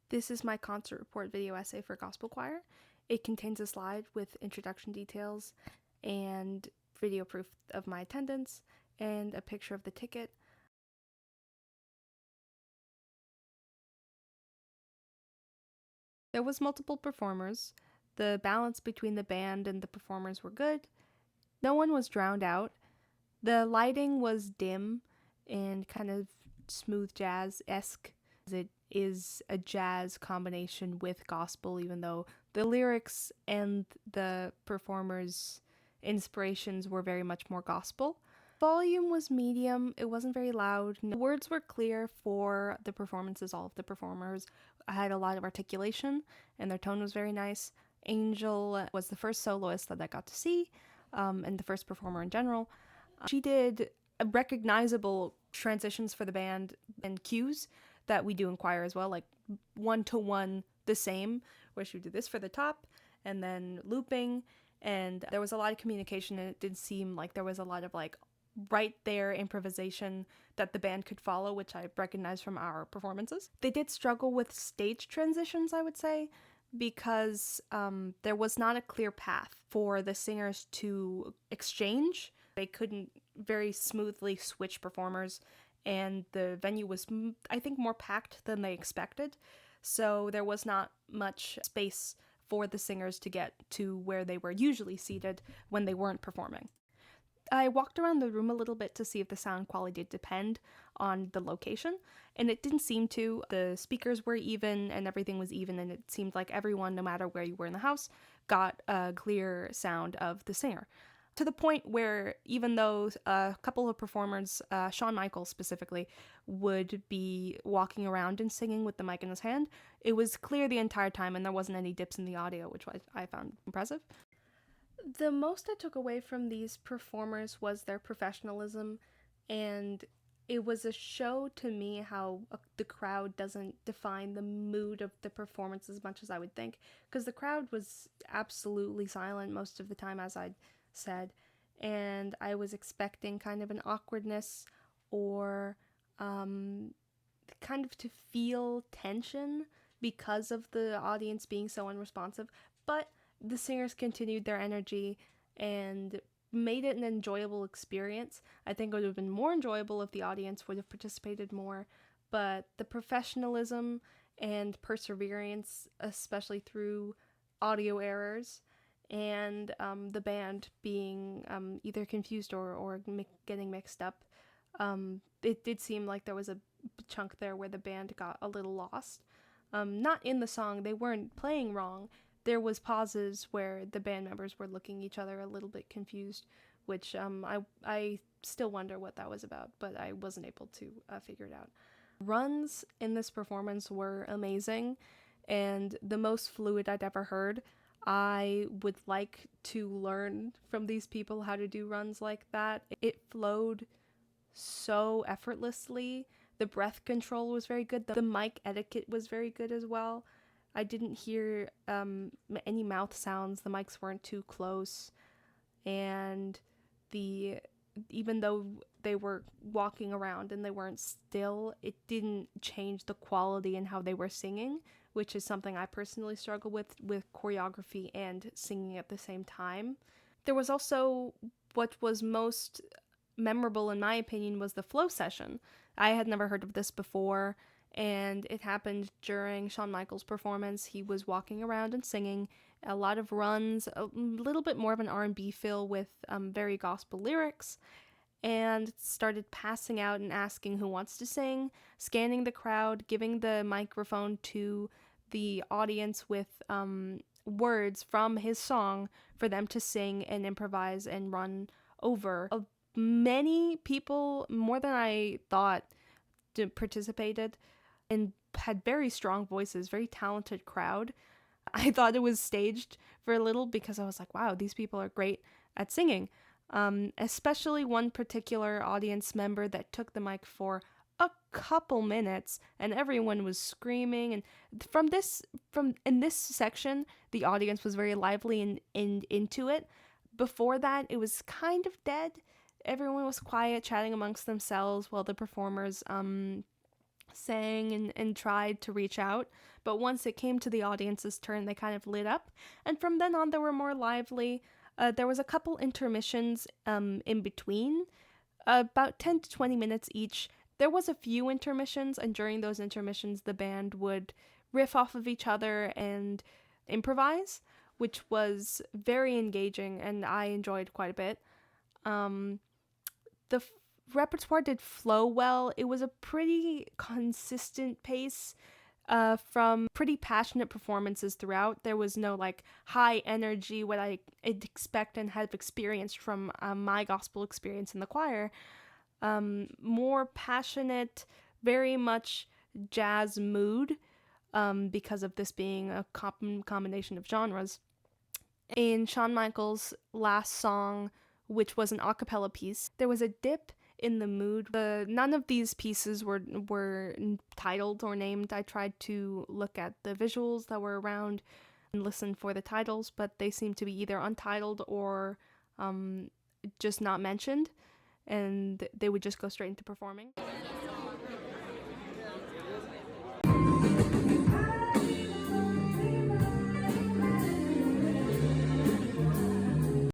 This is my concert report video essay for gospel choir. It contains a slide with introduction details and video proof of my attendance and a picture of the ticket. There was multiple performers. The balance between the band and the performers were good. No one was drowned out. The lighting was dim and kind of smooth jazz-esque. It is a jazz combination with gospel, even though the lyrics and the performers' inspirations were very much more gospel. Volume was medium, it wasn't very loud. The words were clear for the performances. All of the performers had a lot of articulation, and their tone was very nice. Angel was the first soloist that I got to see, and the first performer in general. She did recognizable transitions for the band and cues that we do in choir as well, like one-to-one the same, where she would do this for the top and then looping, and there was a lot of communication, and it did seem like there was a lot of like right there improvisation that the band could follow, which I recognized from our performances. They did struggle with stage transitions, I would say, because there was not a clear path for the singers to exchange. They couldn't very smoothly switch performers, and the venue was, I think, more packed than they expected. So there was not much space for the singers to get to where they were usually seated when they weren't performing. I walked around the room a little bit to see if the sound quality did depend on the location, and it didn't seem to. The speakers were even and everything was even, and it seemed like everyone, no matter where you were in the house, got a clear sound of the singer. To the point where even though a couple of performers, Shawn Michaels specifically, would be walking around and singing with the mic in his hand, it was clear the entire time and there wasn't any dips in the audio, which I found impressive. The most I took away from these performers was their professionalism, and it was a show to me how the crowd doesn't define the mood of the performance as much as I would think, because the crowd was absolutely silent most of the time, as I said, and I was expecting kind of an awkwardness or kind of to feel tension because of the audience being so unresponsive, but the singers continued their energy and made it an enjoyable experience. I think it would have been more enjoyable if the audience would have participated more, but the professionalism and perseverance, especially through audio errors, and the band being either confused or getting mixed up, it did seem like there was a chunk there where the band got a little lost. Not in the song, they weren't playing wrong. There was pauses where the band members were looking each other a little bit confused, which I still wonder what that was about, but I wasn't able to figure it out. Runs in this performance were amazing and the most fluid I'd ever heard. I would like to learn from these people how to do runs like that. It flowed so effortlessly. The breath control was very good. The mic etiquette was very good as well. I didn't hear any mouth sounds. The mics weren't too close, and the even though they were walking around and they weren't still, it didn't change the quality in how they were singing, which is something I personally struggle with choreography and singing at the same time. There was also what was most memorable in my opinion was the flow session. I had never heard of this before, and it happened during Shawn Michaels' performance. He was walking around and singing a lot of runs, a little bit more of an R&B feel with very gospel lyrics, and started passing out and asking who wants to sing, scanning the crowd, giving the microphone to the audience with words from his song for them to sing and improvise and run over. Many people, more than I thought, participated and had very strong voices, very talented crowd. I thought it was staged for a little because I was like, wow, these people are great at singing. Especially one particular audience member that took the mic for a couple minutes and everyone was screaming, and from in this section the audience was very lively and into it. Before that it was kind of dead. Everyone was quiet, chatting amongst themselves while the performers sang and tried to reach out, but once it came to the audience's turn, they kind of lit up, and from then on, they were more lively. There was a couple intermissions in between, about 10 to 20 minutes each. There was a few intermissions, and during those intermissions, the band would riff off of each other and improvise, which was very engaging, and I enjoyed quite a bit. The repertoire did flow well. It was a pretty consistent pace from pretty passionate performances throughout. There was no like high energy, what I'd expect and have experienced from my gospel experience in the choir. More passionate, very much jazz mood, because of this being a combination of genres. In Shawn Michaels' last song, which was an a cappella piece, there was a dip in the mood. None of these pieces were titled or named. I tried to look at the visuals that were around and listen for the titles, but they seemed to be either untitled or just not mentioned, and they would just go straight into performing.